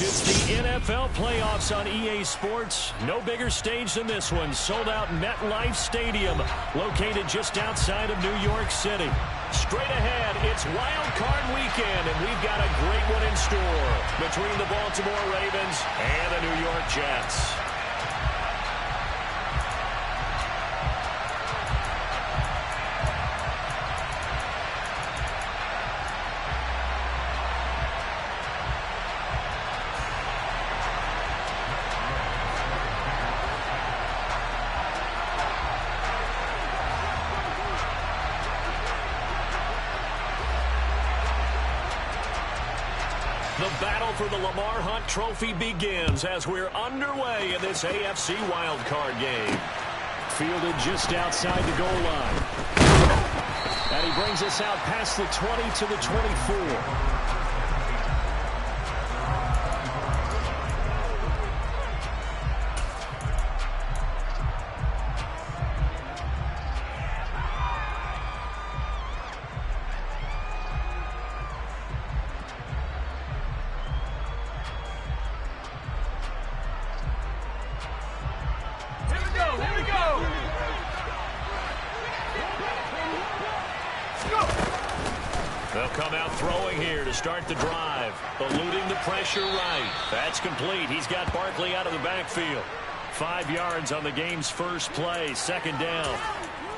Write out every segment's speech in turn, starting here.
It's the NFL playoffs on EA Sports. No bigger stage than this one. Sold out MetLife Stadium, located just outside of New York City. Straight ahead, it's Wild Card Weekend, and we've got a great one in store between the Baltimore Ravens and the New York Jets. The battle for the Lamar Hunt Trophy begins as we're underway in this AFC wildcard game. Fielded just outside the goal line. And he brings us out past the 20 to the 24. They'll come out throwing here to start the drive. Eluding the pressure right. That's complete. He's got Barkley out of the backfield. 5 yards on the game's first play. Second down.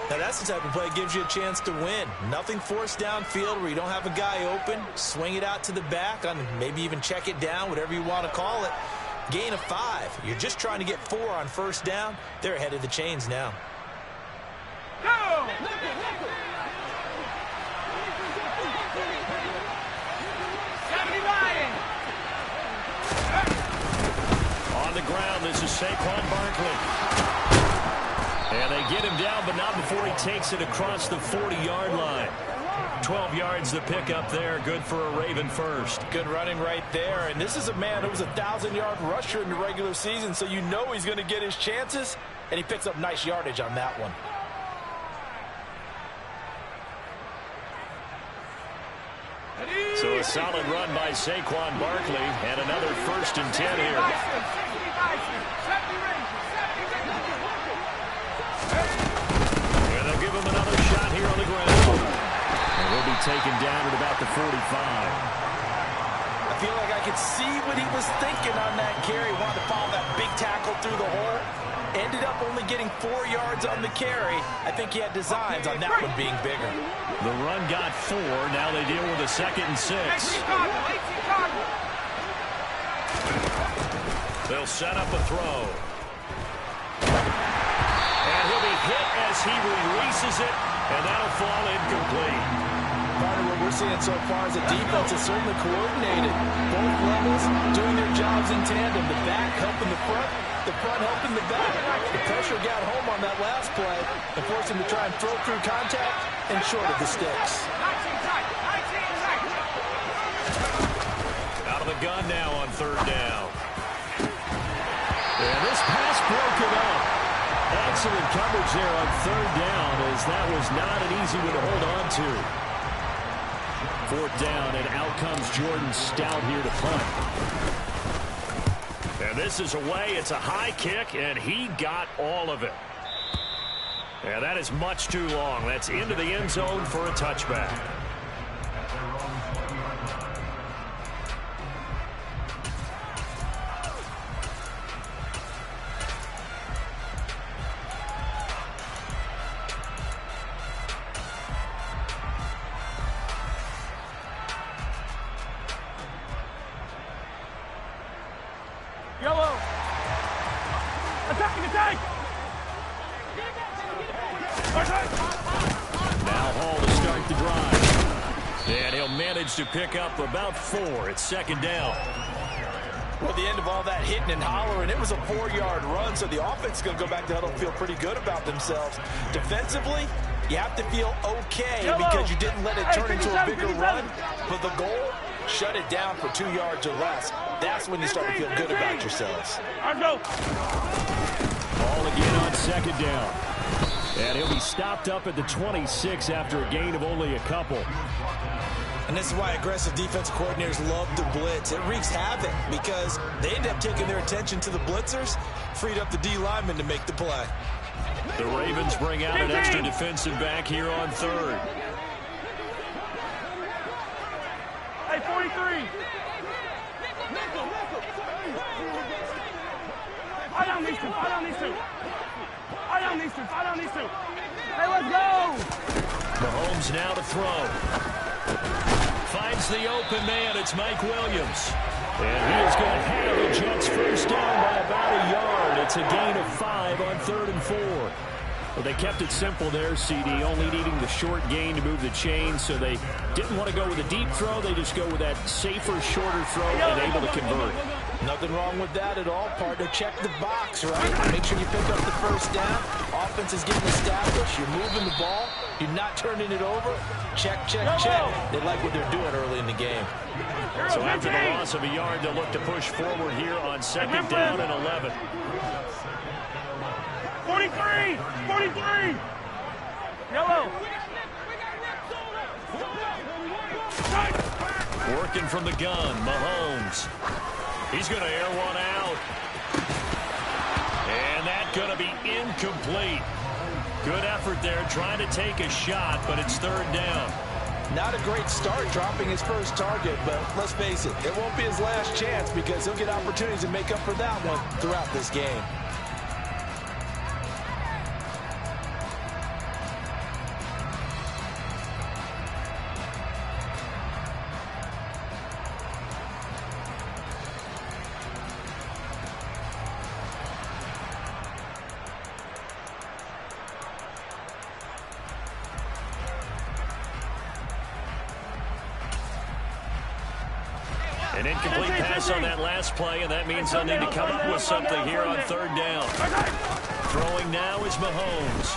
Now that's the type of play that gives you a chance to win. Nothing forced downfield where you don't have a guy open. Swing it out to the back, on maybe even check it down, whatever you want to call it. Gain of 5. You're just trying to get 4 on first down. They're ahead of the chains now. Go! On the ground, this is Saquon Barkley. And they get him down, but not before he takes it across the 40-yard line. 12 yards to pick up there. Good for a Raven first. Good running right there. And this is a man who was a 1,000-yard rusher in the regular season, so you know he's going to get his chances, and he picks up nice yardage on that one. So a solid run by Saquon Barkley, and another 1st and 10 here. And they'll give him another shot here on the ground. And he'll be taken down at about the 45. I feel like I could see what he was thinking on that carry. Wanted to follow that big tackle through the hole. Ended up only getting 4 yards on the carry. I think he had designs on that one being bigger. The run got 4. Now they deal with a 2nd and 6. They'll set up a throw. And he'll be hit as he releases it, and that'll fall incomplete. Part of what we're seeing so far is the defense is certainly coordinated. Both levels doing their jobs in tandem. The back helping the front helping the back. The pressure got home on that last play and forced him to try and throw through contact and short of the sticks. Out of the gun now on 3rd down. And this pass broken up. Excellent coverage there on 3rd down, as that was not an easy one to hold on to. 4th down, and out comes Jordan Stout here to punt. And this is away. It's a high kick, and he got all of it. And that is much too long. That's into the end zone for a touchback. Yellow. Attacking, attack. Now Hall to start the drive. And he'll manage to pick up about 4. It's 2nd down. Well, at the end of all that hitting and hollering, it was a 4-yard run, so the offense is going to go back to huddle and feel pretty good about themselves. Defensively, you have to feel okay because you didn't let it turn into a bigger run. But the goal, shut it down for 2 yards or less. That's when you start to feel good about yourselves. Ball again on 2nd down. And he'll be stopped up at the 26 after a gain of only a couple. And this is why aggressive defensive coordinators love to blitz. It wreaks havoc because they end up taking their attention to the blitzers, freed up the D lineman to make the play. The Ravens bring out an extra defensive back here on third. Hey, 43. Fight on these two. Fight on these two. Fight on these two. Fight on these two. Hey, let's go. Mahomes now to throw. Finds the open man. It's Mike Williams. And he is going to have the Jets first down by about a yard. It's a gain of 5 on 3rd and 4. Well, they kept it simple there, CD, only needing the short gain to move the chain, so they didn't want to go with a deep throw. They just go with that safer, shorter throw and able to convert. Nothing wrong with that at all, partner. Check the box, right? Make sure you pick up the first down. Offense is getting established. You're moving the ball. You're not turning it over. Check, check, check. They like what they're doing early in the game. So after the loss of a yard, they'll look to push forward here on 2nd down and 11. 43! 43! Yellow! Working from the gun, Mahomes. He's going to air one out. And that's going to be incomplete. Good effort there, trying to take a shot, but it's 3rd down. Not a great start dropping his first target, but let's face it, it won't be his last chance because he'll get opportunities to make up for that one throughout this game. An incomplete pass on that last play, and that means they'll need to come up with something here on 3rd down. Throwing now is Mahomes.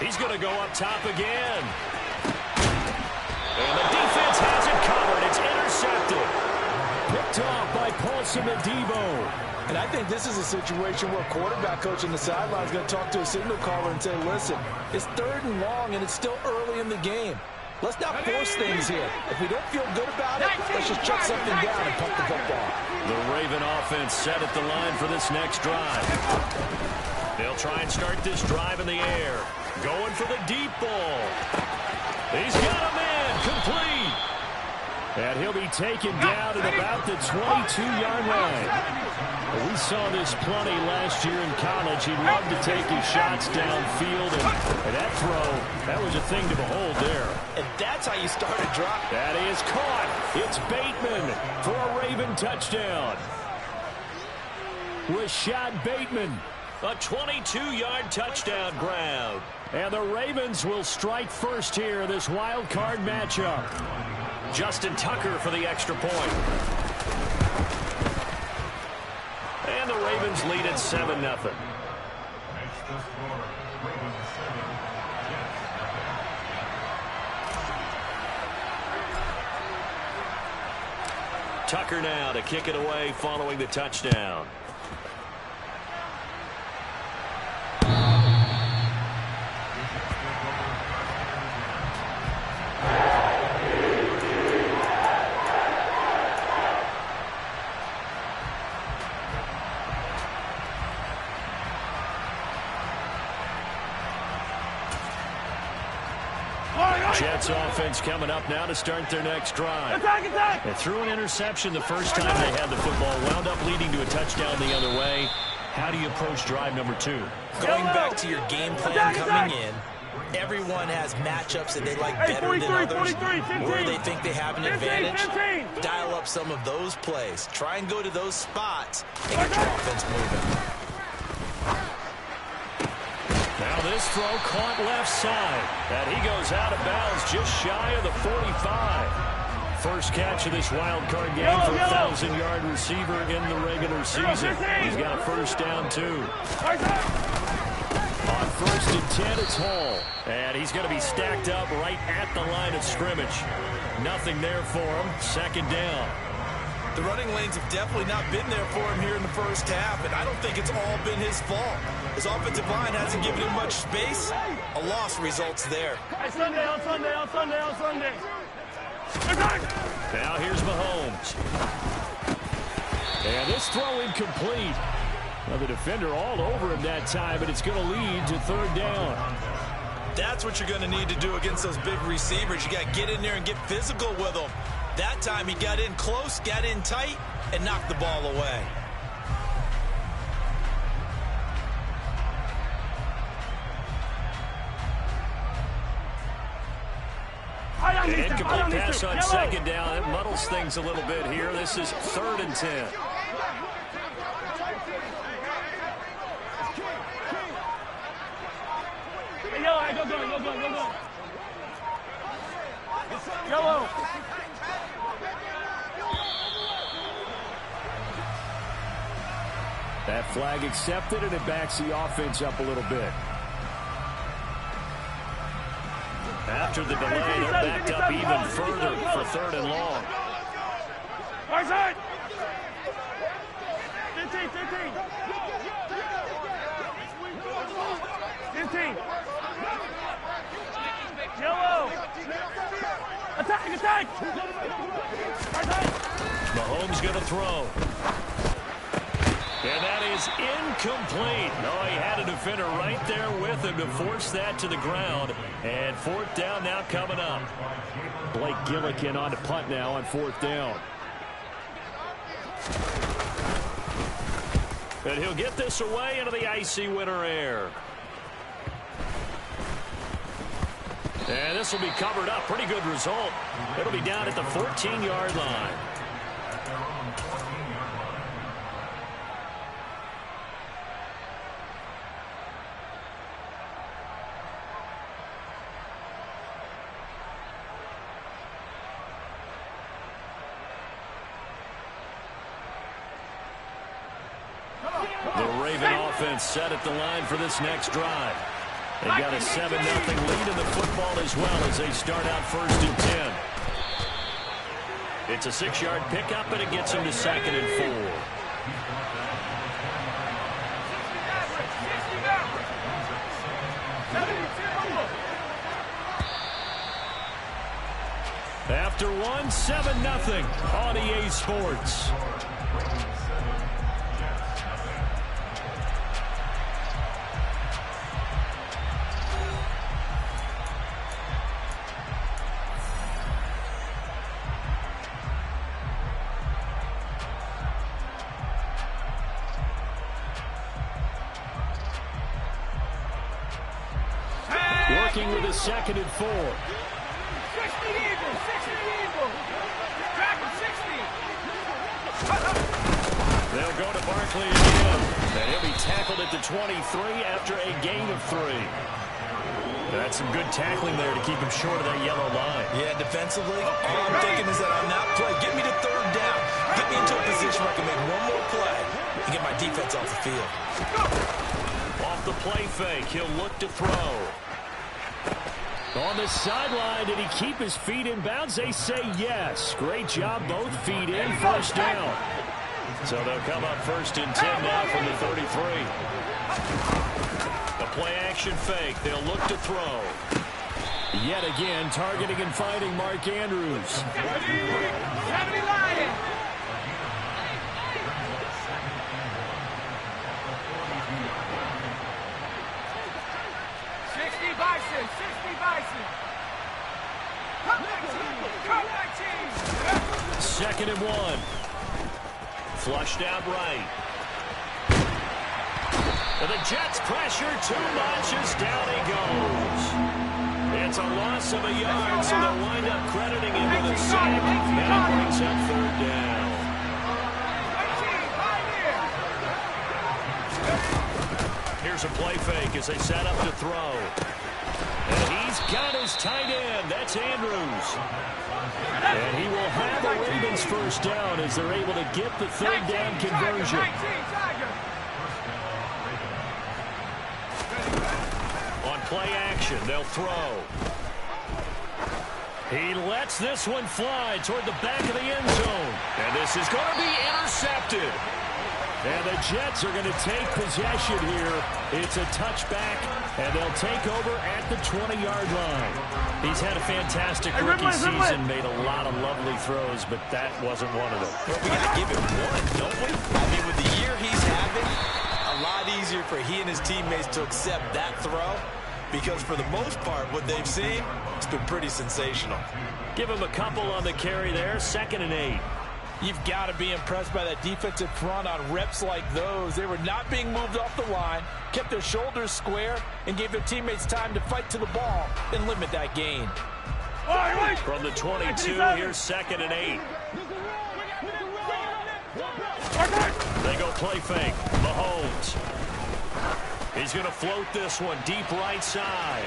He's going to go up top again. And the defense has it covered. It's intercepted. Picked off by Paulson Adebo. And I think this is a situation where a quarterback coach on the sideline is going to talk to a signal caller and say, listen, it's 3rd and long, and it's still early in the game. Let's not force things here. If we don't feel good about it, let's just chuck something down and pump the football. The Raven offense set at the line for this next drive. They'll try and start this drive in the air. Going for the deep ball. He's got a man complete. And he'll be taken down at about the 22-yard line. We saw this plenty last year in college. He loved to take his shots downfield, and that throw, that was a thing to behold there. And that's how you start a drop. That is caught. It's Bateman for a Raven touchdown. Rashad Bateman, a 22-yard touchdown grab. And the Ravens will strike first here in this wild card matchup. Justin Tucker for the extra point. And the Ravens lead at 7-0. Tucker now to kick it away following the touchdown. Jets offense coming up now to start their next drive. Attack, attack! They threw an interception the first time they had the football, wound up leading to a touchdown the other way. How do you approach drive number 2? Going back to your game plan coming in, everyone has matchups that they like better than others, where they think they have an advantage. Dial up some of those plays. Try and go to those spots and get your offense moving. Now this throw caught left side. And he goes out of bounds just shy of the 45. First catch of this wild card game for a 1,000-yard receiver in the regular season. He's got a first down, too. On 1st and 10, it's Hall. And he's going to be stacked up right at the line of scrimmage. Nothing there for him. 2nd down. The running lanes have definitely not been there for him here in the first half, and I don't think it's all been his fault. His offensive line hasn't given him much space. A loss results there. Hey, Sunday, on Sunday, on Sunday, on Sunday. Now here's Mahomes. And this throw incomplete. Well, the defender all over him that time, but it's going to lead to third down. That's what you're going to need to do against those big receivers. You got to get in there and get physical with them. That time he got in close, got in tight, and knocked the ball away. Incomplete pass on second down. It muddles things a little bit here. This is 3rd and 10. Go. Yellow. That flag accepted, and it backs the offense up a little bit. After the delay, they're backed up even further for 3rd and long. Right side. 15. 15. Yellow. Attack. Right side. Mahomes going to throw. And that is incomplete. No, he had a defender right there with him to force that to the ground. And 4th down now coming up. Blake Gillikin on to punt now on 4th down. And he'll get this away into the icy winter air. And this will be covered up. Pretty good result. It'll be down at the 14-yard line. The Raven offense set at the line for this next drive. They've got a 7-0 lead in the football as well as they start out 1st and 10. It's a 6-yard pickup, and it gets them to 2nd and 4. After one, 7-0 on EA Sports. Working with a 2nd and 4. 60 Eagles. Track him, 60. They'll go to Barkley again. And he'll be tackled at the 23 after a gain of 3. That's some good tackling there to keep him short of that yellow line. Yeah, defensively, all I'm thinking is that on that play, get me to 3rd down. Get me into a position where I can make one more play and get my defense off the field. Off the play fake, he'll look to throw. On the sideline, did he keep his feet in bounds? They say yes. Great job, both feet in, 1st down. So they'll come up 1st and 10 now from the 33. The play action fake, they'll look to throw. Yet again, targeting and finding Mark Andrews. 70 Lions. 60 Bison. 2nd and 1. Flushed out right. And the Jets pressure too much as down he goes. It's a loss of a yard, so they'll wind up crediting him with a sack, and it brings up 3rd down. Here's a play fake as they set up to throw. And he's got his tight end. That's Andrews. And he will have the Ravens 1st down as they're able to get the 3rd down conversion. On play action, they'll throw. He lets this one fly toward the back of the end zone. And this is going to be intercepted. And the Jets are going to take possession here. It's a touchback, and they'll take over at the 20-yard line. He's had a fantastic rookie season, made a lot of lovely throws, but that wasn't one of them. Well, we got to give him one, don't we? I mean, with the year he's having, a lot easier for he and his teammates to accept that throw, because for the most part, what they've seen, it's been pretty sensational. Give him a couple on the carry there, 2nd and 8. You've got to be impressed by that defensive front on reps like those. They were not being moved off the line, kept their shoulders square, and gave their teammates time to fight to the ball and limit that gain. From the 22, here's 2nd and 8. They go play fake. Mahomes. He's going to float this one deep right side.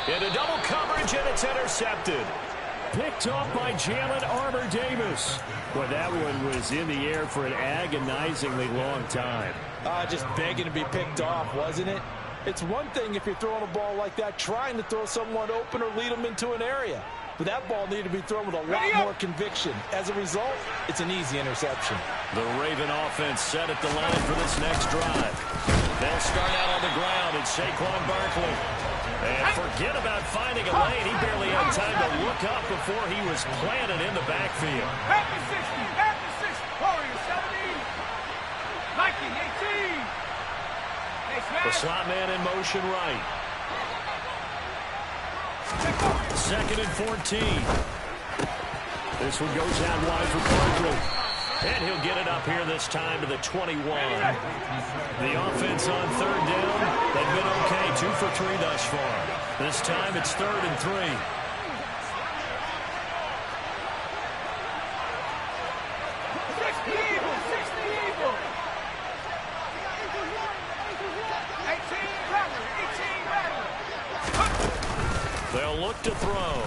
Into double coverage, and it's intercepted. Picked off by Jalen Armour-Davis. Well, that one was in the air for an agonizingly long time. Just begging to be picked off, wasn't it? It's one thing if you're throwing a ball like that, trying to throw someone open or lead them into an area. But that ball needed to be thrown with a lot more conviction. As a result, it's an easy interception. The Raven offense set at the line for this next drive. They'll start out on the ground, and Saquon Barkley. And forget about finding a lane. He barely had time to look up before he was planted in the backfield. Back to 60, back to 60. Warriors 17. Viking 18. The slot man in motion right. 2nd and 14. This one goes out wide for Barkley. And he'll get it up here this time to the 21. The offense on 3rd down. They've been okay, 2 for 3 thus far. This time it's 3rd and 3. 60 evil, 60 evil. 18 Rattler, 18 Rattler. They'll look to throw.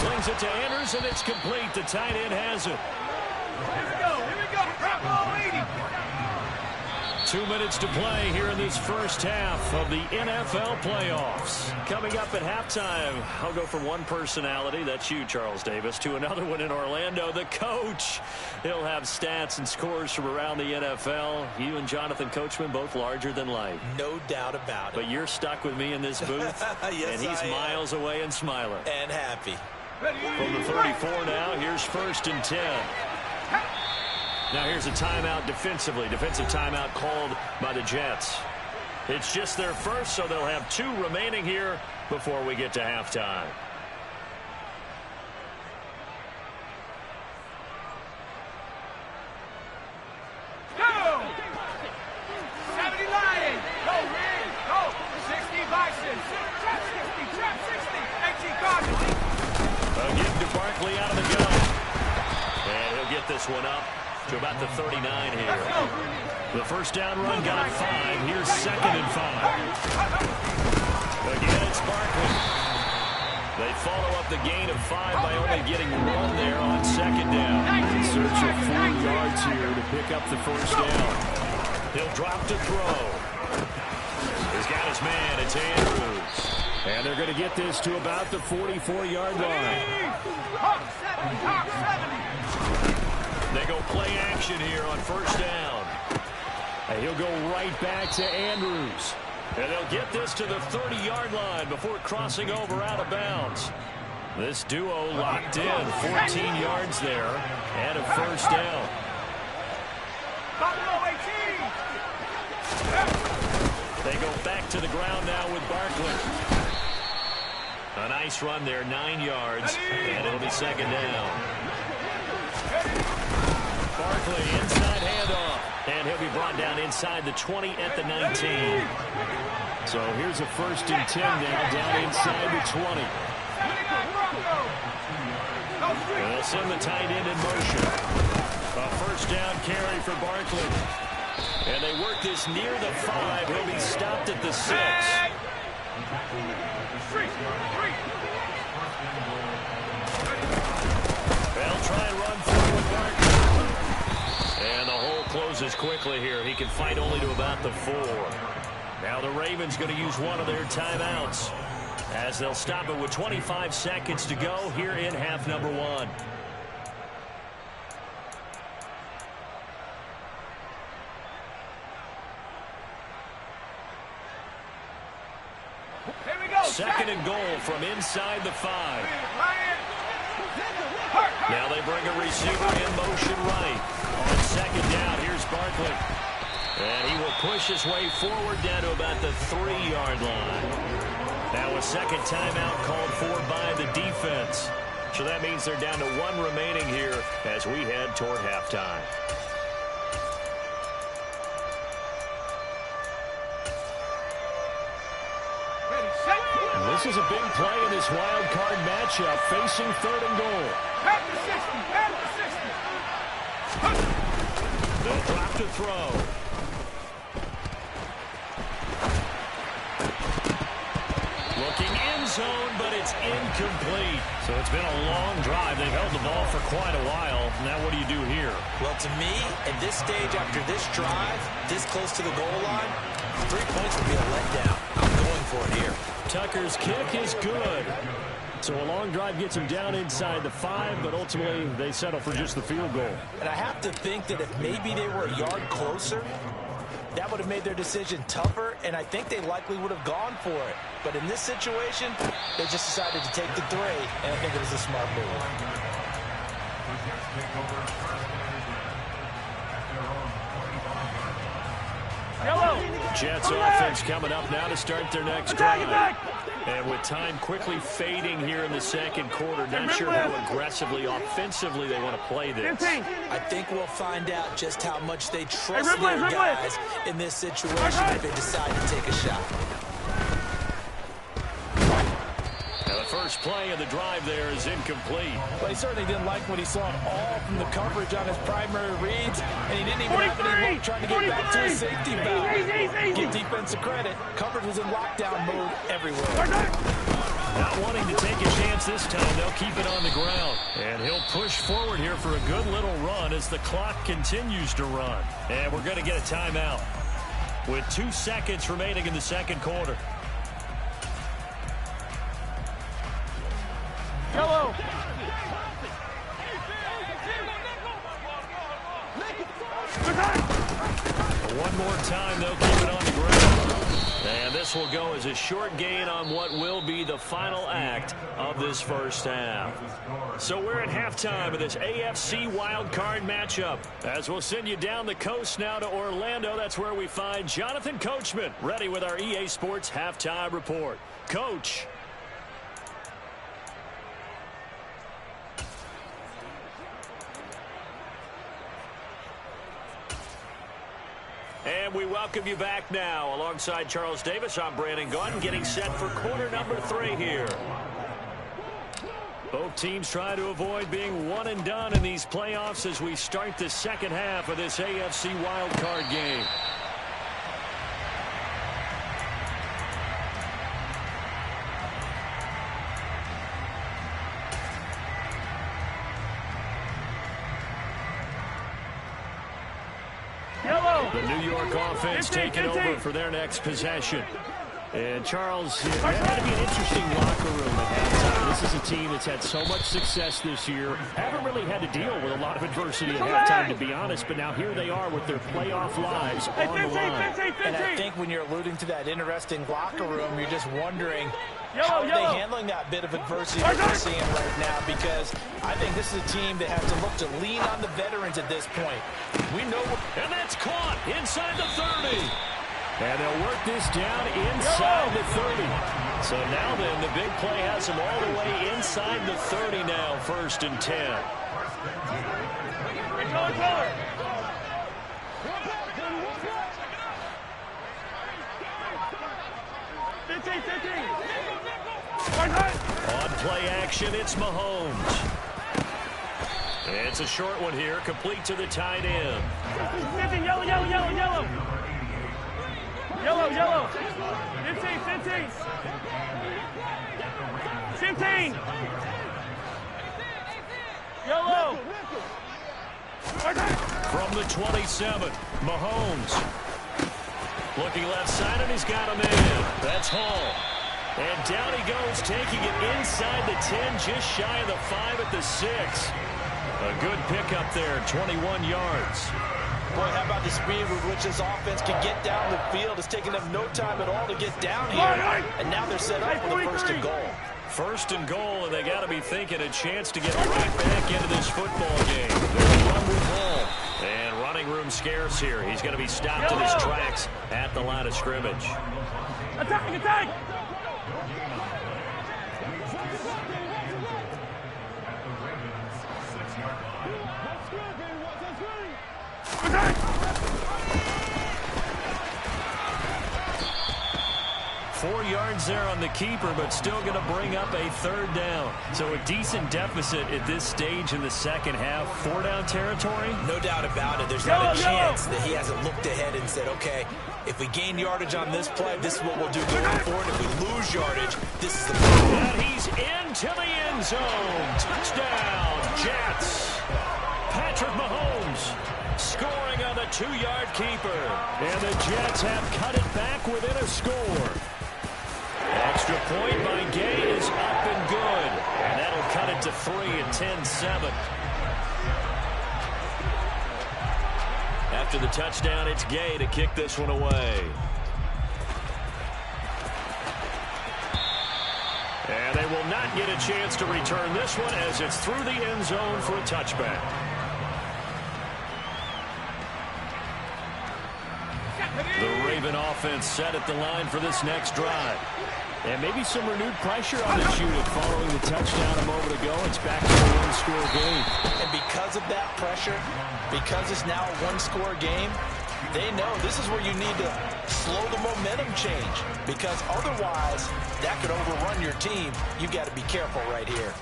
Slings it to Andrews, and it's complete. The tight end has it. Here we go. Bravo 80. 2 minutes to play here in this first half of the NFL playoffs. Coming up at halftime, I'll go from one personality, that's you, Charles Davis, to another one in Orlando, the coach. He'll have stats and scores from around the NFL. You and Jonathan Coachman, both larger than life. No doubt about it. But you're stuck with me in this booth, yes, and he's miles away and smiling. And happy. From the 34 now, here's 1st and 10. Now here's a timeout defensively. Defensive timeout called by the Jets. It's just their first, so they'll have 2 remaining here before we get to halftime. Go! 70 Lions. Go, Red. Go. 60 Bison. Trap 60. 18 Cardinals. Again to Barkley out of the gun. And he'll get this one up to about the 39 here. The first down run got 5. Here's 2nd and 5. Again, it's Barkley. They follow up the gain of 5 by only getting 1 there on 2nd down. In search of 4 yards here to pick up the first down. He'll drop to throw. He's got his man. It's Andrews. And they're going to get this to about the 44-yard line. They go play action here on first down. And he'll go right back to Andrews. And they'll get this to the 30-yard line before crossing over out of bounds. This duo locked in, 14 yards there, and a first down. They go back to the ground now with Barkley. A nice run there, 9 yards, and it'll be 2nd down. Barkley, inside handoff, and he'll be brought down inside the 20 at the 19. So here's a 1st and 10 now, down inside the 20. They'll send the tight end in motion. A first down carry for Barkley. And they work this near the 5. He'll be stopped at the 6. They'll try and run through with Barkley. And the hole closes quickly here. He can fight only to about the 4. Now the Ravens going to use one of their timeouts as they'll stop it with 25 seconds to go here in half number 1. and goal from inside the 5. Now they bring a receiver in motion right. On second down, here's Barkley. And he will push his way forward down to about the 3-yard line. Now a second timeout called for by the defense. So that means they're down to 1 remaining here as we head toward halftime. This is a big play in this wild card matchup, facing 3rd and goal. They'll drop to throw. Looking end zone, but it's incomplete. So it's been a long drive. They've held the ball for quite a while. Now what do you do here? Well, to me, at this stage, after this drive, this close to the goal line, 3 points would be a letdown. I'm going for it here. Tucker's kick is good. So a long drive gets him down inside the 5, but ultimately they settle for just the field goal. And I have to think that if maybe they were a yard closer, that would have made their decision tougher, and I think they likely would have gone for it. But in this situation, they just decided to take the 3, and I think it was a smart move. Jets offense coming up now to start their next drive. And with time quickly fading here in the second quarter, not sure how aggressively, offensively they want to play this. I think we'll find out just how much they trust their guys in this situation if they decide to take a shot. Now the first play of the drive there is incomplete. Well, he certainly didn't like what he saw at all from the coverage on his primary reads, and he didn't even have any luck trying to get back to his safety valve. Give defensive credit. Coverage was in lockdown mode everywhere. Not wanting to take a chance this time, they'll keep it on the ground. And he'll push forward here for a good little run as the clock continues to run. And we're going to get a timeout with 2 seconds remaining in the second quarter. Yellow. One more time, they'll keep it on the ground. And this will go as a short gain on what will be the final act of this first half. So we're at halftime of this AFC wildcard matchup. As we'll send you down the coast now to Orlando, that's where we find Jonathan Coachman ready with our EA Sports halftime report. Coach. And we welcome you back now. Alongside Charles Davis, I'm Brandon Gunn, getting set for quarter number 3 here. Both teams try to avoid being one and done in these playoffs as we start the second half of this AFC wildcard game. The New York offense taking over for their next possession. And Charles, that's going to be an interesting locker room at halftime. This is a team that's had so much success this year. Haven't really had to deal with a lot of adversity at halftime, to be honest. But now here they are with their playoff lives on the line. And I think when you're alluding to that interesting locker room, you're just wondering how are they handling that bit of adversity that they're seeing right now, because I think this is a team that has to look to lean on the veterans at this point. We know, and that's caught inside the 30. And they'll work this down inside the 30. So now then, the big play has them all the way inside the 30 now, 1st and 10. On play action, it's Mahomes. It's a short one here, complete to the tight end. 15, yellow, yellow, yellow, yellow. Yellow, yellow. 15, 15. 15. Yellow. From the 27, Mahomes. Looking left side, and he's got him in. That's Hall. And down he goes, taking it inside the 10, just shy of the 5 at the 6. A good pickup there, 21 yards. Boy, how about the speed with which this offense can get down the field? It's taking them no time at all to get down here. And now they're set up for the first and goal. First and goal, and they got to be thinking a chance to get right back into this football game. They'll run with ball. And running room scarce here. He's going to be stopped in his tracks at the line of scrimmage. Attack, attack! Attack! 4 yards there on the keeper, but still going to bring up a third down. So a decent deficit at this stage in the second half. 4-down territory? No doubt about it. There's not a chance that he hasn't looked ahead and said, okay, if we gain yardage on this play, this is what we'll do going forward. If we lose yardage, this is the play. And he's into the end zone. Touchdown, Jets. Patrick Mahomes scoring on the 2-yard keeper. And the Jets have cut it back within a score. Extra point by Gay is up and good. And that'll cut it to 3 at 10-7. After the touchdown, it's Gay to kick this one away. And they will not get a chance to return this one as it's through the end zone for a touchback. The Raven offense set at the line for this next drive. And maybe some renewed pressure on this unit following the touchdown a moment ago. It's back to a one-score game. And because of that pressure, because it's now a one-score game, they know this is where you need to slow the momentum change. Because otherwise, that could overrun your team. You've got to be careful right here.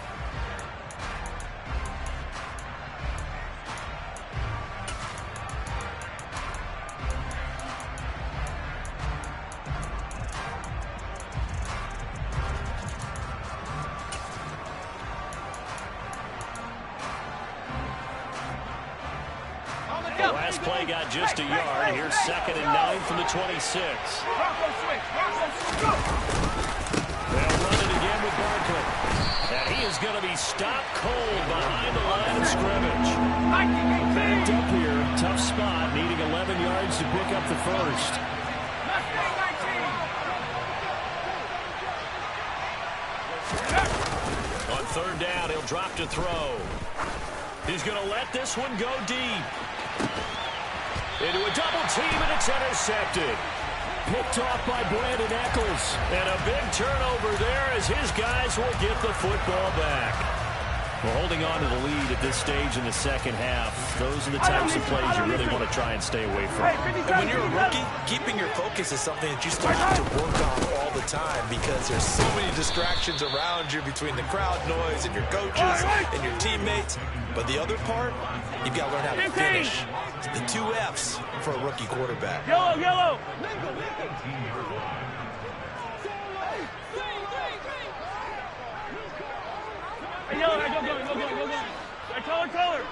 Last play got just a yard. Here's 2nd and 9 from the 26. They'll run it again with Barkley. And he is going to be stopped cold behind the line of scrimmage. Backed up here. Tough spot. Needing 11 yards to pick up the first. On 3rd down, he'll drop to throw. He's going to let this one go deep. Into a double team, and it's intercepted. Picked off by Brandon Eccles. And a big turnover there as his guys will get the football back. Well, holding on to the lead at this stage in the second half, those are the types of plays you really want to try and stay away from. And when you're a rookie, keeping your focus is something that you start to work on all the time because there's so many distractions around you between the crowd noise and your coaches and your teammates. But the other part, you've got to learn how to finish. It's the 2 F's for a rookie quarterback. Yellow, yellow. Hey, yellow, hey, go. Hey, color.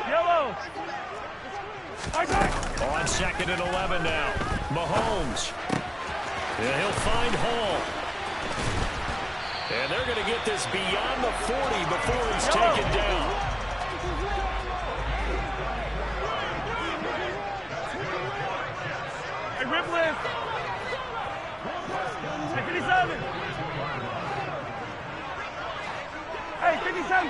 Yellow. On 2nd and 11 now. Mahomes. And he'll find Hall. And they're going to get this beyond the 40 before he's taken down. Hey, rip lift. Hey, 57. Hey, 57.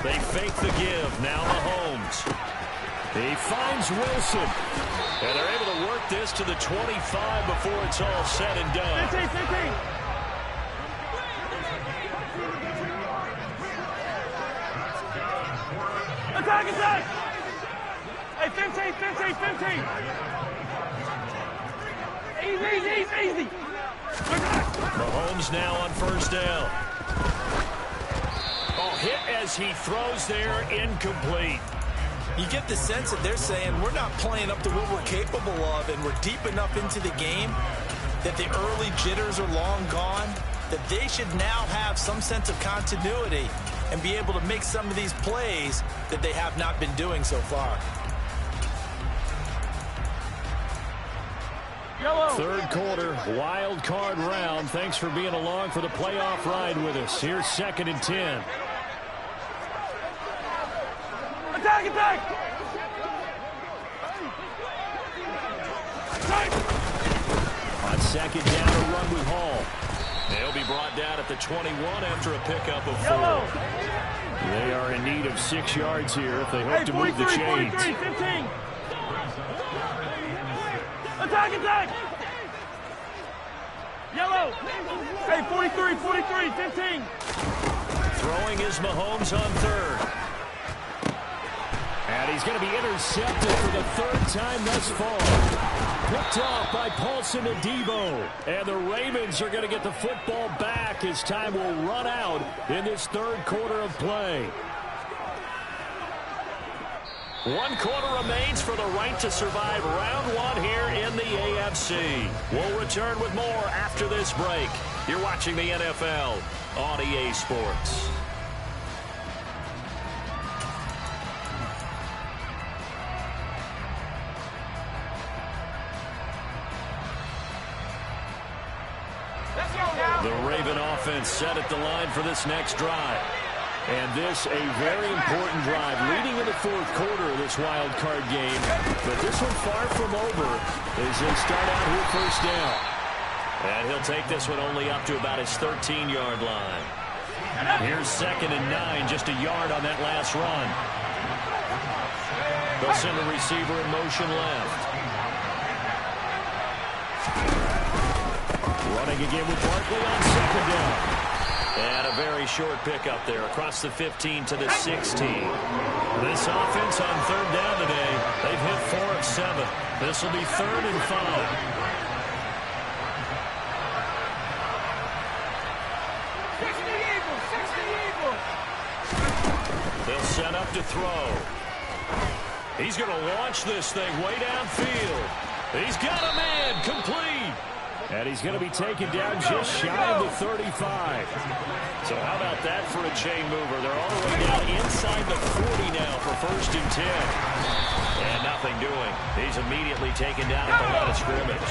They fake the give. Now Mahomes. He finds Wilson. And they're able to work this to the 25 before it's all said and done. 15. Attack! Hey, 15. Easy. Mahomes now on 1st down. Oh, hit as he throws there, incomplete. You get the sense that they're saying we're not playing up to what we're capable of, and we're deep enough into the game that the early jitters are long gone, that they should now have some sense of continuity and be able to make some of these plays that they have not been doing so far. Yellow. 3rd quarter, wild card round. Thanks for being along for the playoff ride with us. Here's 2nd and 10. Attack, attack! On second down, a run with Hall. They'll be brought down at the 21 after a pickup of 4. Yellow. They are in need of 6 yards here if they hope to move the 43, chains. 43, 15. Attack, attack! Yellow. Hey, 43, 43, 15. Throwing is Mahomes on third. And he's going to be intercepted for the 3rd time thus far. Picked off by Paulson and Debo. And the Ravens are going to get the football back as time will run out in this 3rd quarter of play. 1 quarter remains for the right to survive round 1 here in the AFC. We'll return with more after this break. You're watching the NFL on EA Sports. The Raven offense set at the line for this next drive. And this a very important drive leading in the 4th quarter of this wild card game. But this one far from over as they start out here first down. And he'll take this one only up to about his 13-yard line. Here's 2nd and 9, just a yard on that last run. They'll send the receiver in motion left. Running again with Barkley on 2nd down. And a very short pickup there across the 15 to the 16. This offense on 3rd down today, they've hit 4 of 7. This will be 3rd and 5. They'll set up to throw. He's going to launch this thing way downfield. He's got a man, complete. And he's going to be taken down just shy of the 35. So how about that for a chain mover? They're all the way down inside the 40 now for 1st and 10. And nothing doing. He's immediately taken down at the line of scrimmage.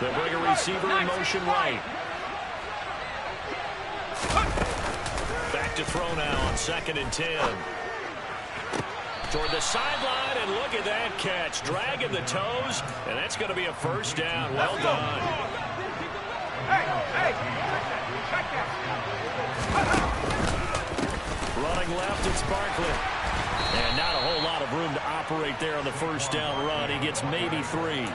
They'll bring a receiver in motion right. Back to throw now on 2nd and 10. Toward the sideline, and look at that catch. Dragging the toes, and that's going to be a 1st down. Well done. Running left, it's Barkley. And not a whole lot of room to operate there on the 1st down run. He gets maybe 3.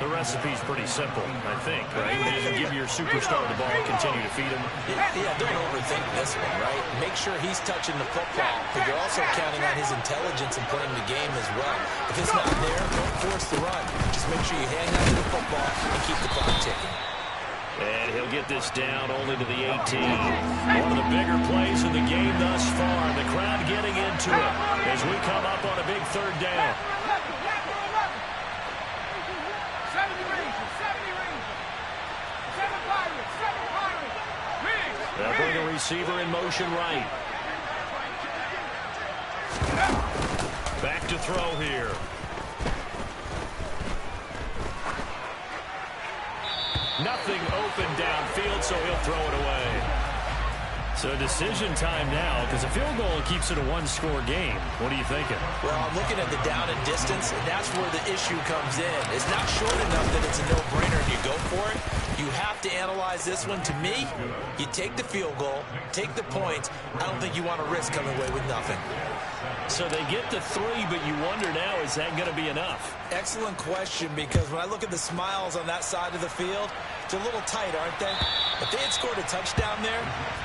The recipe's pretty simple, I think, right? You give your superstar the ball, continue to feed him. Yeah, don't overthink this one, right? Make sure he's touching the football, but you're also counting on his intelligence in playing the game as well. If it's not there, don't force the run. Just make sure you hang on to the football and keep the clock ticking. And he'll get this down only to the 18. One of the bigger plays in the game thus far. The crowd getting into it as we come up on a big 3rd down. They'll bring a receiver in motion right. Back to throw here. Nothing open downfield, so he'll throw it away. So decision time now, because a field goal keeps it a 1-score game. What are you thinking? Well, I'm looking at the down and distance, and that's where the issue comes in. It's not short enough that it's a no-brainer and you go for it. You have to analyze this one. To me, you take the field goal, take the points. I don't think you want to risk coming away with nothing. So they get the 3, but you wonder now, is that going to be enough? Excellent question, because when I look at the smiles on that side of the field, they're a little tight, aren't they? If they had scored a touchdown there,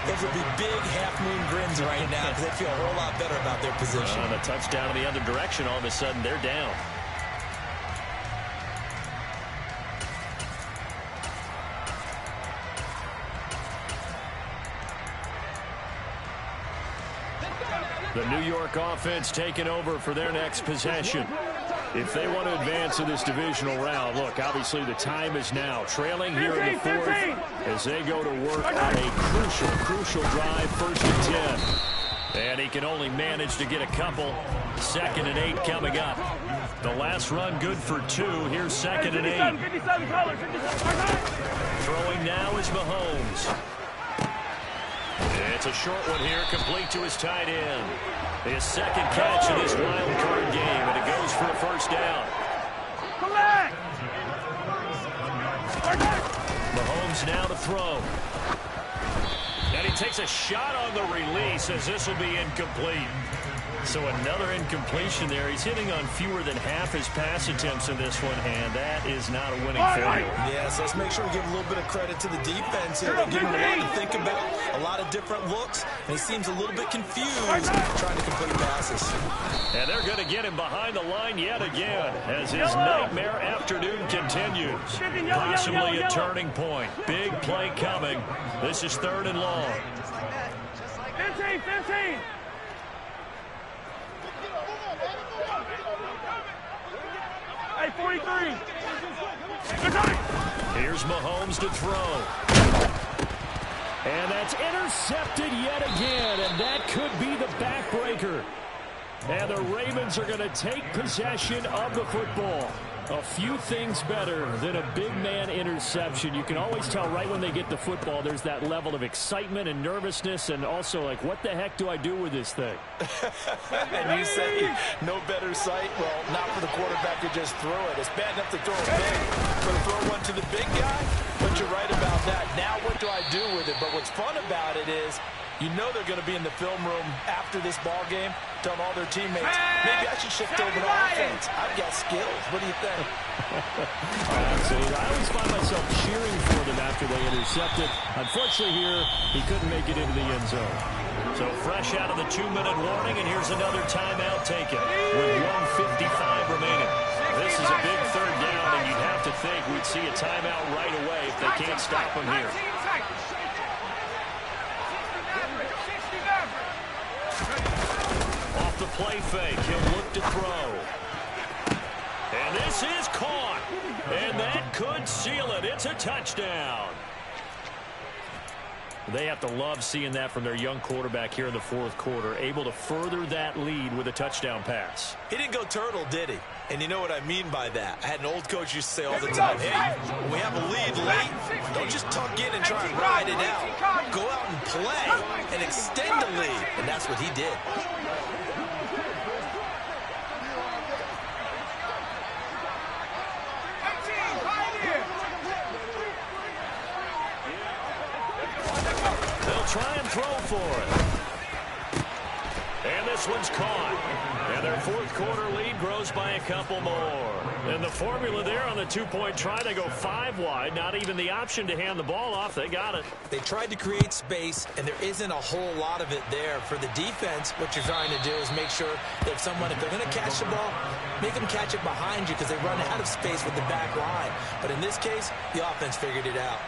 those would be big half-moon grins right now because they feel a whole lot better about their position. On a touchdown in the other direction, all of a sudden they're down. The New York offense taking over for their next possession. If they want to advance in this divisional round, look, obviously the time is now. Trailing here in the 4th as they go to work on a crucial drive, 1st and 10. And he can only manage to get a couple. 2nd and 8 coming up. The last run good for 2. Here's 2nd and 8. 57 colors, 57. Throwing now is Mahomes. It's a short one here, complete to his tight end. His 2nd catch in this wild card game, and it goes for a first down. Come back! Mahomes now to throw. And he takes a shot on the release as this will be incomplete. So another incompletion there. He's hitting on fewer than half his pass attempts in this one, and that is not a winning formula. Yes, let's make sure we give a little bit of credit to the defense here. They're giving him a lot to think about, a lot of different looks, and he seems a little bit confused trying to complete passes. And they're going to get him behind the line yet again as his nightmare afternoon continues. Possibly a turning point. Big play coming. This is 3rd and long. 15. Hey, 43. Here's Mahomes to throw. And that's intercepted yet again, and that could be the backbreaker. And the Ravens are going to take possession of the football. A few things better than a big man interception. You can always tell right when they get the football, there's that level of excitement and nervousness, and also like, what the heck do I do with this thing? And you say no better sight? Well, not for the quarterback who just threw it. It's bad enough to throw it big, but to throw one to the big guy? But you're right about that. Now what do I do with it? But what's fun about it is, you know they're going to be in the film room after this ball game, telling all their teammates, maybe I should shift over to offense. I've got skills. What do you think? Absolutely. I always find myself cheering for them after they intercepted. Unfortunately here, he couldn't make it into the end zone. So fresh out of the 2-minute warning, and here's another timeout taken with 1:55 remaining. This is a big 3rd down, and you'd have to think we'd see a timeout right away if they can't stop him here. Off the play fake, he'll look to throw. And this is caught. And that could seal it. It's a touchdown. They have to love seeing that from their young quarterback here in the 4th quarter, able to further that lead with a touchdown pass. He didn't go turtle, did he? And you know what I mean by that. I had an old coach used to say all the time, hey, when we have a lead late, don't just tuck in and try and ride it out. Go out and play and extend the lead. And that's what he did. Try and throw for it. And this one's caught. And their 4th quarter lead grows by a couple more. And the formula there on the 2-point try, they go 5 wide. Not even the option to hand the ball off. They got it. They tried to create space, and there isn't a whole lot of it there. For the defense, what you're trying to do is make sure that if they're going to catch the ball, make them catch it behind you because they run out of space with the back line. But in this case, the offense figured it out.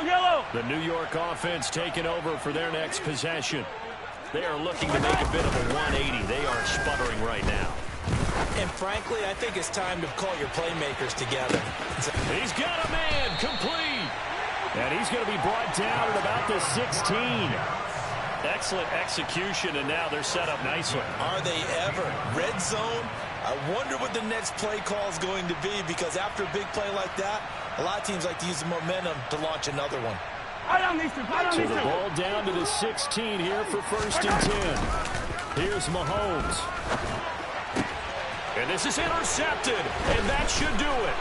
Yellow. The New York offense taking over for their next possession. They are looking to make a bit of a 180. They are sputtering right now. And frankly, I think it's time to call your playmakers together. He's got a man complete. And he's going to be brought down at about the 16. Excellent execution, and now they're set up nicely. Are they ever? Red zone? I wonder what the next play call is going to be, because after a big play like that, a lot of teams like to use the momentum to launch another one. So the ball down to the 16 here for 1st and 10. Here's Mahomes. And this is intercepted, and that should do it.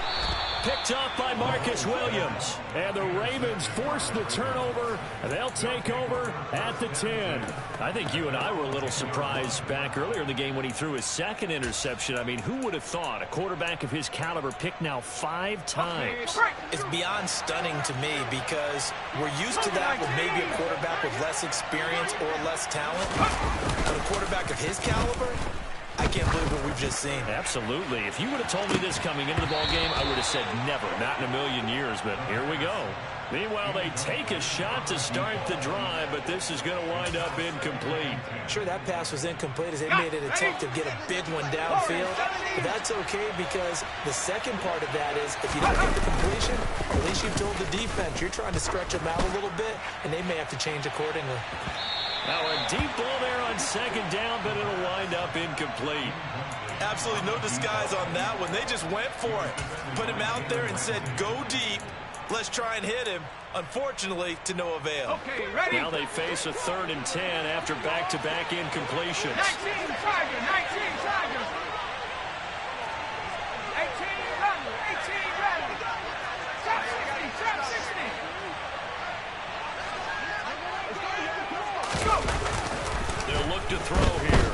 Picked up by Marcus Williams. And the Ravens force the turnover, and they'll take over at the 10. I think you and I were a little surprised back earlier in the game when he threw his 2nd interception. I mean, who would have thought a quarterback of his caliber picked now 5 times? It's beyond stunning to me because we're used to that with maybe a quarterback with less experience or less talent. But a quarterback of his caliber, I I can't believe what we've just seen. Absolutely. If you would have told me this coming into the ball game, I would have said never, not in a million years, but here we go. Meanwhile, they take a shot to start the drive, but this is going to wind up incomplete. Sure, that pass was incomplete as they made an attempt to get a big one downfield. But that's okay because the second part of that is if you don't get the completion, at least you've told the defense you're trying to stretch them out a little bit, and they may have to change accordingly. Now a deep ball there on second down, but it'll wind up incomplete. Absolutely no disguise on that one. They just went for it. Put him out there and said, go deep. Let's try and hit him. Unfortunately, to no avail. Okay, ready? Now they face a 3rd and 10 after back-to-back incompletions. 19 Chargers, 19 Chargers. 18 Thunder, 18 ready. Trap 60, trap 60. Let's go. They'll look to throw here.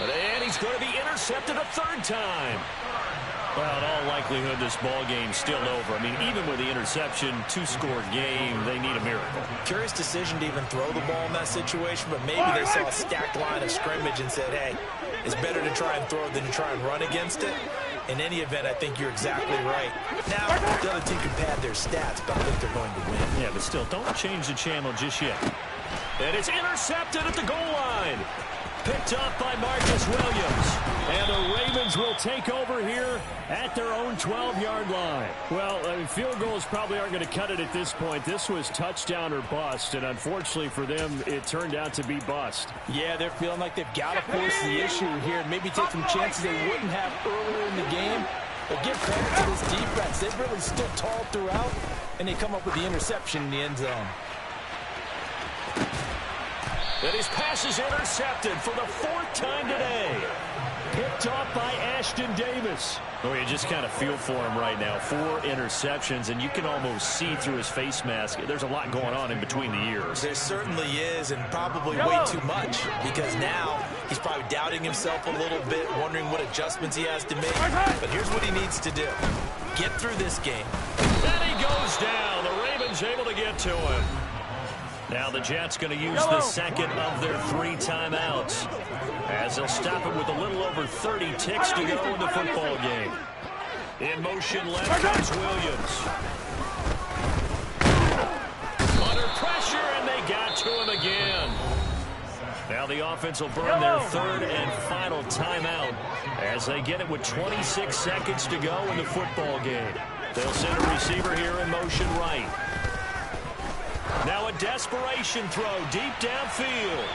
And he's going to be intercepted a 3rd time. Well, in all likelihood, this ball game's still over. I mean, even with the interception, 2-score game, they need a miracle. Curious decision to even throw the ball in that situation, but maybe they saw a stacked line of scrimmage and said, hey, it's better to try and throw than to try and run against it. In any event, I think you're exactly right. Now, the other team can pad their stats, but I think they're going to win. Yeah, but still, don't change the channel just yet. And it's intercepted at the goal line. Picked off by Marcus Williams. And the Ravens will take over here at their own 12-yard line. Well, I mean, field goals probably aren't going to cut it at this point. This was touchdown or bust, and unfortunately for them, it turned out to be bust. Yeah, they're feeling like they've got to force the issue here and maybe take some chances they wouldn't have earlier in the game. But give credit to this defense. They've really stood tall throughout, and they come up with the interception in the end zone. And his pass is intercepted for the 4th time today. Picked off by Ashton Davis. Oh, you just kind of feel for him right now. 4 interceptions, and you can almost see through his face mask. There's a lot going on in between the ears. There certainly is, and probably way too much, because now he's probably doubting himself a little bit, wondering what adjustments he has to make. But here's what he needs to do. Get through this game. And he goes down. The Ravens able to get to him. Now the Jets going to use the second of their 3 timeouts as they'll stop it with a little over 30 ticks to go in the football game. In motion left comes Williams. Under pressure, and they got to him again. Now the offense will burn their 3rd and final timeout as they get it with 26 seconds to go in the football game. They'll send a receiver here in motion right. Now a desperation throw deep downfield.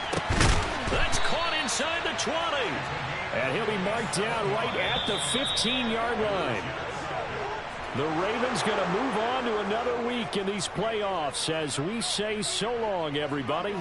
That's caught inside the 20. And he'll be marked down right at the 15-yard line. The Ravens going to move on to another week in these playoffs as we say so long, everybody.